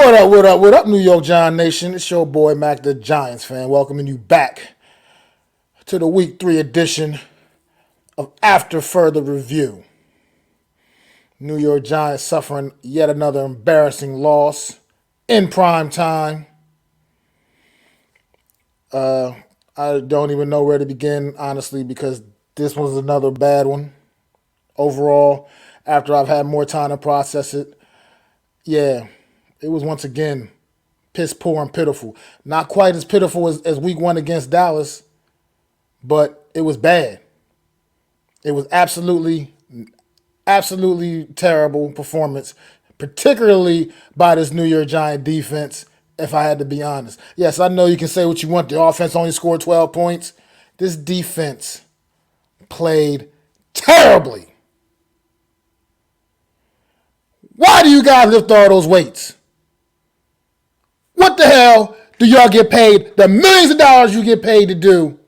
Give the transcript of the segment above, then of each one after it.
What up, New York Giant Nation? It's your boy, MacDaGiantsFan, welcoming you back to the Week 3 edition of After Further Review. New York Giants suffering yet another embarrassing loss in prime time. I don't even know where to begin, honestly, because this was another bad one. Overall, after I've had more time to process it, yeah, it was once again piss poor and pitiful. Not quite as pitiful as week 1 against Dallas, but it was bad. It was absolutely terrible performance, particularly by this New York Giant defense, if I had to be honest. Yes, I know you can say what you want. The offense only scored 12 points. This defense played terribly. Why do you guys lift all those weights? What the hell do y'all get paid the millions of dollars you get paid to do?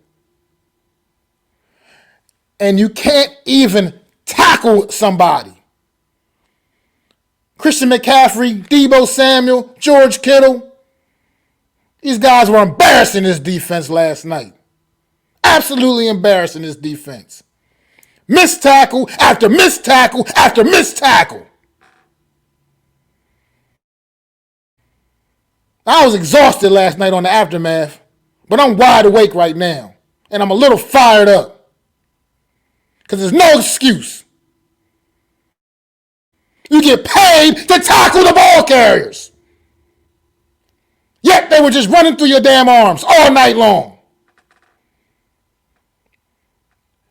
And you can't even tackle somebody. Christian McCaffrey, Deebo Samuel, George Kittle. These guys were embarrassing this defense last night. Absolutely embarrassing this defense. Missed tackle after missed tackle after missed tackle. I was exhausted last night on the aftermath, but I'm wide awake right now, and I'm a little fired up because there's no excuse. You get paid to tackle the ball carriers, yet they were just running through your damn arms all night long.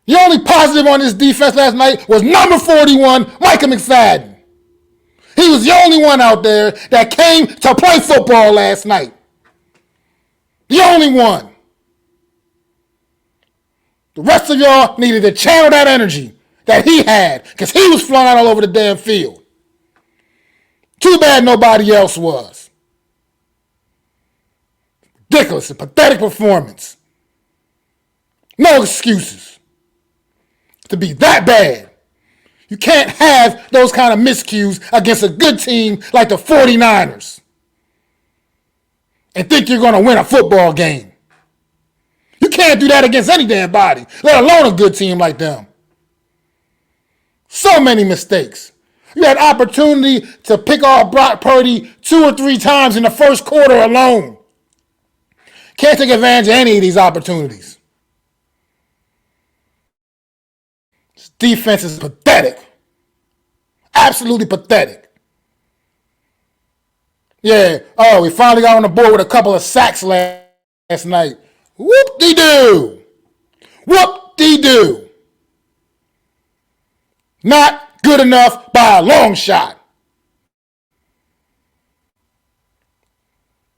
The only positive on this defense last night was number 41, Micah McFadden. He was the only one out there that came to play football last night. The only one. The rest of y'all needed to channel that energy that he had because he was flying all over the damn field. Too bad nobody else was. Ridiculous and pathetic performance. No excuses. To be that bad. You can't have those kind of miscues against a good team like the 49ers and think you're going to win a football game. You can't do that against any damn body, let alone a good team like them. So many mistakes. You had opportunity to pick off Brock Purdy 2 or 3 times in the first quarter alone. Can't take advantage of any of these opportunities. This defense is pathetic. Absolutely pathetic. Yeah. Oh, we finally got on the board with a couple of sacks last night. Whoop-de-doo. Whoop-de-doo. Not good enough by a long shot.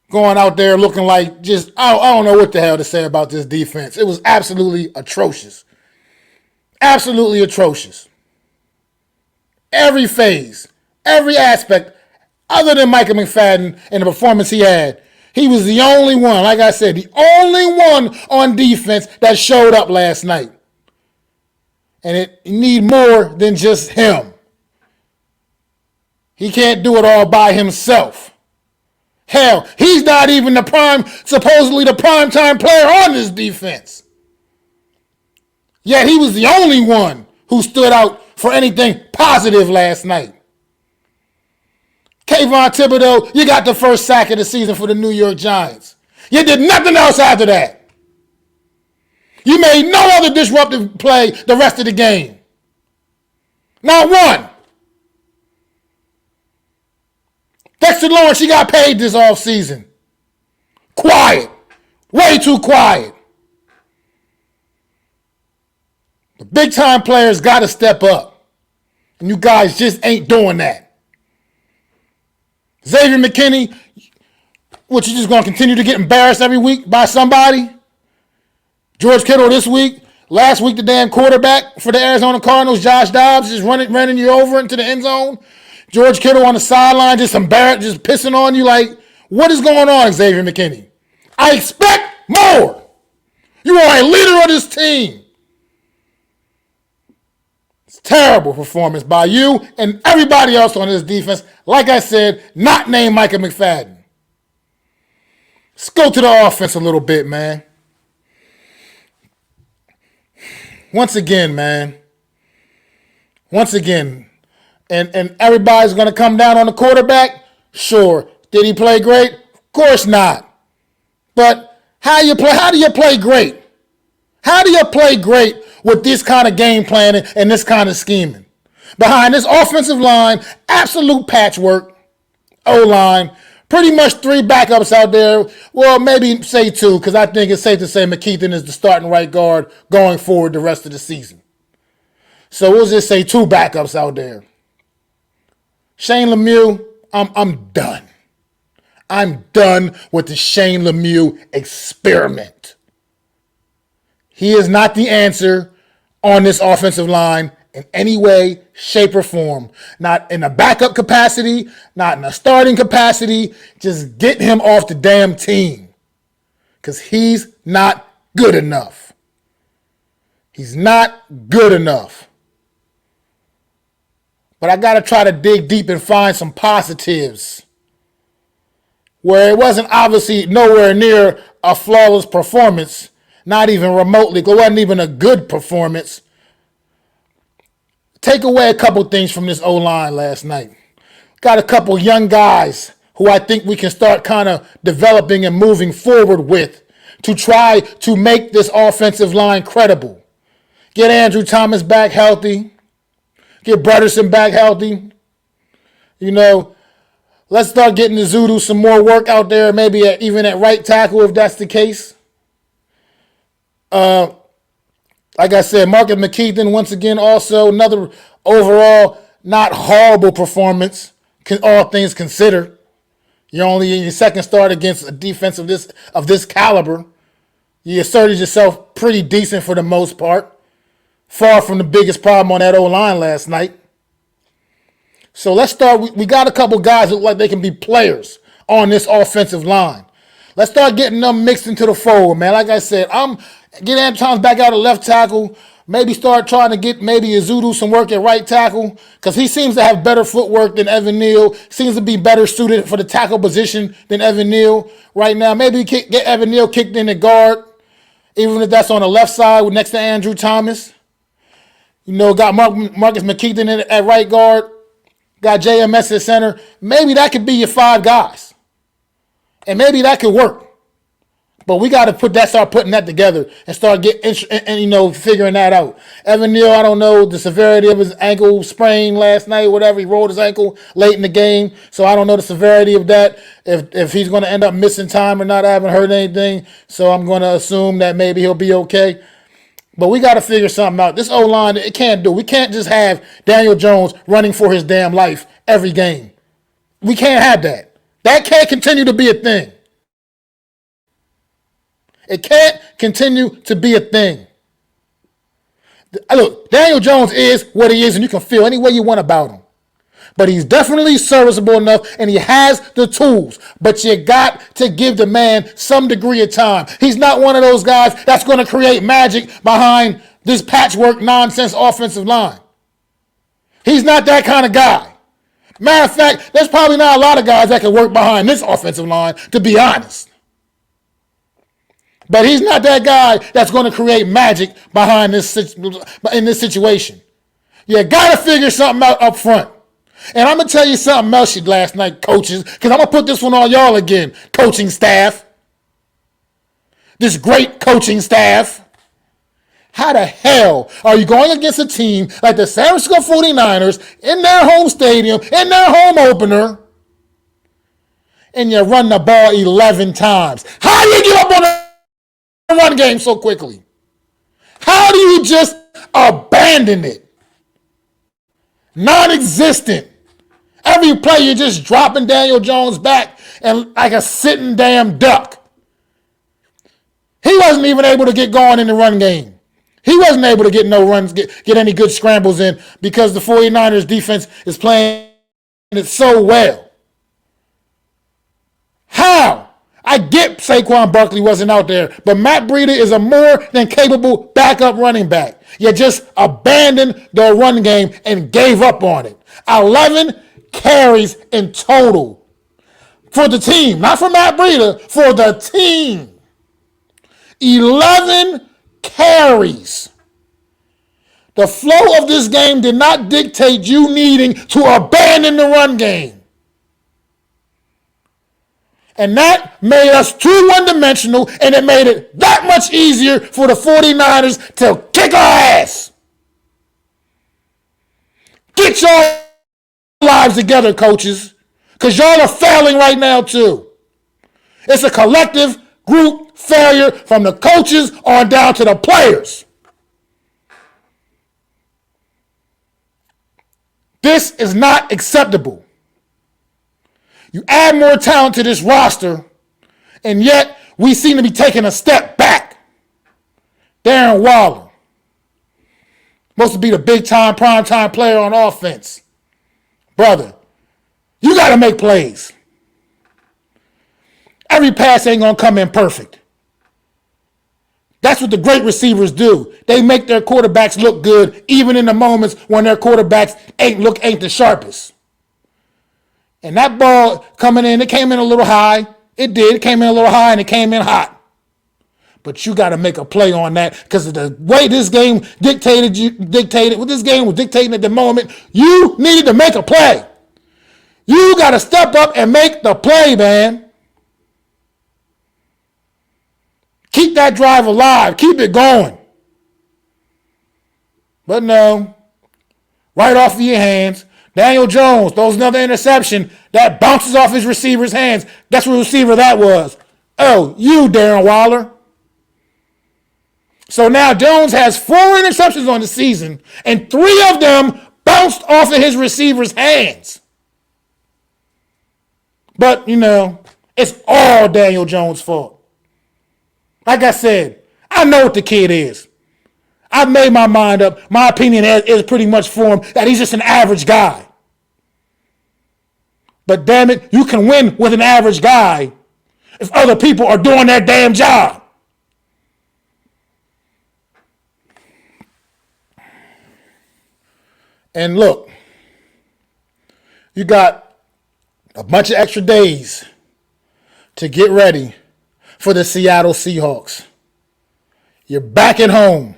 Going out there looking like just, I don't know what the hell to say about this defense. It was absolutely atrocious. Absolutely atrocious. Every phase, every aspect, other than Micah McFadden and the performance he had, he was the only one, like I said, the only one on defense that showed up last night. And it need more than just him. He can't do it all by himself. Hell, he's not even supposedly the primetime player on this defense. Yet he was the only one who stood out for anything positive last night. Kayvon Thibodeau, you got the first sack of the season for the New York Giants. You did nothing else after that. You made no other disruptive play the rest of the game. Not one. Dexter Lawrence, he got paid this offseason. Quiet. Way too quiet. The big-time players got to step up. And you guys just ain't doing that. Xavier McKinney, what, you just going to continue to get embarrassed every week by somebody? George Kittle this week. Last week, the damn quarterback for the Arizona Cardinals, Josh Dobbs, just running you over into the end zone. George Kittle on the sideline, just embarrassed, just pissing on you. Like, what is going on, Xavier McKinney? I expect more. You are a leader of this team. This Terrible performance by you and everybody else on this defense. Like I said, not named Micah McFadden. Let's go to the offense a little bit, man. Once again, man. Once again. And everybody's going to come down on the quarterback? Sure. Did he play great? Of course not. But how do you play great? How do you play great with this kind of game planning and this kind of scheming? Behind this offensive line, absolute patchwork, O-line, pretty much 3 backups out there. Well, maybe say 2, because I think it's safe to say McKeithen is the starting right guard going forward the rest of the season. So we'll just say 2 backups out there. Shane Lemieux, I'm done. I'm done with the Shane Lemieux experiment. He is not the answer on this offensive line in any way, shape, or form. Not in a backup capacity, not in a starting capacity. Just get him off the damn team. Because he's not good enough. He's not good enough. But I got to try to dig deep and find some positives. Where it wasn't obviously nowhere near a flawless performance. Not even remotely. It wasn't even a good performance. Take away a couple things from this O-line last night. Got a couple young guys who I think we can start kind of developing and moving forward with to try to make this offensive line credible. Get Andrew Thomas back healthy. Get Brederson back healthy. You know, let's start getting the Zudu some more work out there, maybe even at right tackle if that's the case. Like I said, Marcus McKeithen, once again, also another overall not horrible performance, all things considered. You're only in your second start against a defense of this caliber. You asserted yourself pretty decent for the most part. Far from the biggest problem on that O-line last night. So let's start. We got a couple guys that look like they can be players on this offensive line. Let's start getting them mixed into the fold, man. Like I said, get Andrew Thomas back out of left tackle. Maybe start trying to get maybe Azudu some work at right tackle because he seems to have better footwork than Evan Neal. Seems to be better suited for the tackle position than Evan Neal right now. Maybe get Evan Neal kicked in the guard, even if that's on the left side next to Andrew Thomas. You know, got Marcus McKeithen at right guard. Got JMS at center. Maybe that could be your 5 guys. And maybe that could work. But we got to start putting that together and start figuring that out. Evan Neal, I don't know the severity of his ankle sprain last night, whatever. He rolled his ankle late in the game. So I don't know the severity of that, if he's going to end up missing time or not. I haven't heard anything. So I'm going to assume that maybe he'll be okay. But we got to figure something out. This O-line, it can't do. We can't just have Daniel Jones running for his damn life every game. We can't have that. That can't continue to be a thing. It can't continue to be a thing. Look, Daniel Jones is what he is, and you can feel any way you want about him. But he's definitely serviceable enough, and he has the tools. But you got to give the man some degree of time. He's not one of those guys that's going to create magic behind this patchwork nonsense offensive line. He's not that kind of guy. Matter of fact, there's probably not a lot of guys that can work behind this offensive line, to be honest. But he's not that guy that's going to create magic behind in this situation. You got to figure something out up front. And I'm going to tell you something else last night, coaches, because I'm going to put this one on y'all again, coaching staff. This great coaching staff. How the hell are you going against a team like the San Francisco 49ers in their home stadium, in their home opener, and you run the ball 11 times? How do you give up on the run game so quickly? How do you just abandon it? Non-existent. Every play you're just dropping Daniel Jones back and like a sitting damn duck. He wasn't even able to get going in the run game. He wasn't able to get no runs, get any good scrambles in because the 49ers defense is playing it so well. How? I get Saquon Barkley wasn't out there, but Matt Breida is a more than capable backup running back. You just abandoned the run game and gave up on it. 11 carries in total for the team, not for Matt Breida, for the team. 11 carries. The flow of this game did not dictate you needing to abandon the run game. And that made us too one-dimensional, and it made it that much easier for the 49ers to kick our ass. Get your lives together, coaches, because y'all are failing right now too. It's a collective group failure from the coaches on down to the players. This is not acceptable. You add more talent to this roster, and yet we seem to be taking a step back. Darren Waller, supposed to be the big-time, prime-time player on offense. Brother, you got to make plays. Every pass ain't going to come in perfect. That's what the great receivers do. They make their quarterbacks look good, even in the moments when their quarterbacks ain't the sharpest. And that ball coming in, it came in a little high. It did. It came in a little high, and it came in hot. But you got to make a play on that because of the way this game what this game was dictating at the moment, you needed to make a play. You got to step up and make the play, man. Keep that drive alive. Keep it going. But no, right off of your hands. Daniel Jones throws another interception that bounces off his receiver's hands. Guess what receiver that was? Oh, you, Darren Waller. So now Jones has 4 interceptions on the season, and 3 of them bounced off of his receiver's hands. But, it's all Daniel Jones' fault. Like I said, I know what the kid is. I've made my mind up. My opinion is pretty much formed that he's just an average guy. But damn it, you can win with an average guy if other people are doing their damn job. And look, you got a bunch of extra days to get ready for the Seattle Seahawks. You're back at home.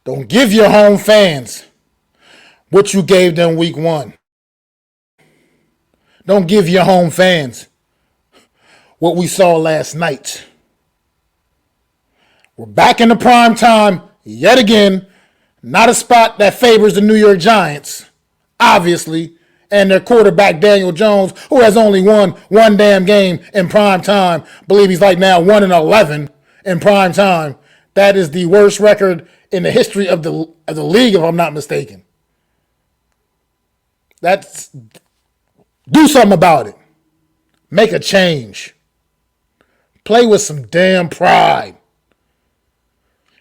Don't give your home fans what you gave them week 1. Don't give your home fans what we saw last night. We're back in the prime time yet again. Not a spot that favors the New York Giants, obviously, and their quarterback Daniel Jones, who has only won one damn game in prime time. I believe he's like now 1-11 in prime time. That is the worst record in the history of the league, if I'm not mistaken. Do something about it. Make a change. Play with some damn pride.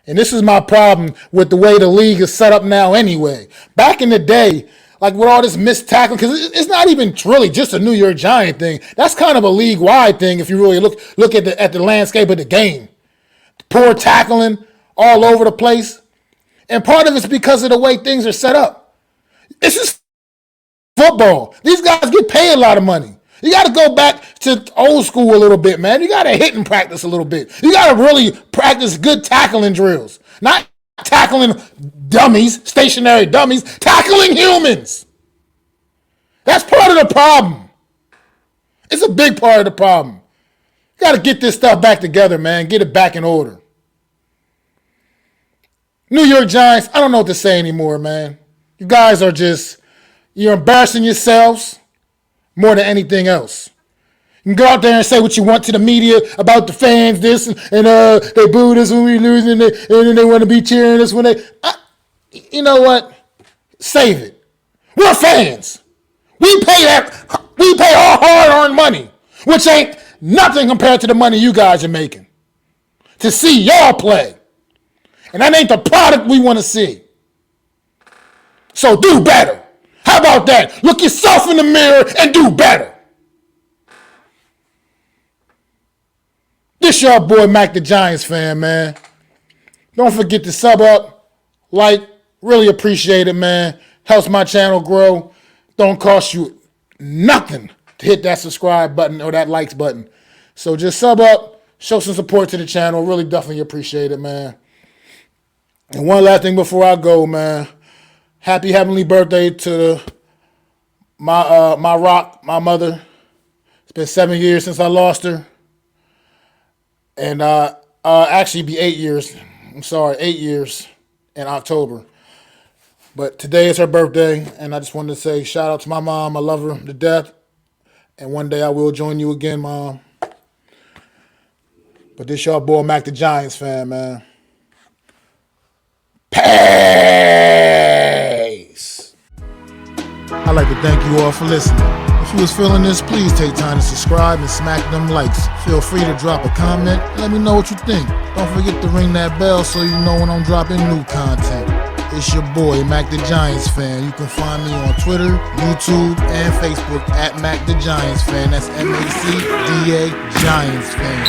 And this is my problem with the way the league is set up now anyway. Back in the day, like with all this missed tackling, because it's not even really just a New York Giant thing. That's kind of a league-wide thing if you really look at the landscape of the game. Poor tackling all over the place. And part of it's because of the way things are set up. It's just football. These guys get paid a lot of money. You got to go back to old school a little bit, man. You got to hit and practice a little bit. You got to really practice good tackling drills. Not tackling dummies, stationary dummies, tackling humans. That's part of the problem. It's a big part of the problem. You got to get this stuff back together, man. Get it back in order. New York Giants, I don't know what to say anymore, man. You guys are you're embarrassing yourselves more than anything else. You can go out there and say what you want to the media about the fans, this, and they booed us when we lose, and then they want to be cheering us when they... you know what? Save it. We're fans. We pay our hard-earned money, which ain't nothing compared to the money you guys are making, to see y'all play. And that ain't the product we want to see. So do better. How about that? Look yourself in the mirror and do better. This your boy Mac the Giants fan, man. Don't forget to sub up, like, really appreciate it, man. Helps my channel grow. Don't cost you nothing to hit that subscribe button or that likes button. So just sub up, show some support to the channel. Really definitely appreciate it, man. And one last thing before I go, man. Happy heavenly birthday to my rock, my mother. It's been 7 years since I lost her. And actually be 8 years. I'm sorry, 8 years in October. But today is her birthday, and I just wanted to say shout out to my mom. I love her to death. And one day I will join you again, Mom. But this y'all boy Mac the Giants fan, man. Peace. I'd like to thank you all for listening. If you was feeling this, please take time to subscribe and smack them likes. Feel free to drop a comment and let me know what you think. Don't forget to ring that bell so you know when I'm dropping new content. It's your boy, Mac the Giants Fan. You can find me on Twitter, YouTube, and Facebook at Mac the Giants Fan. That's MacDa Giants Fan.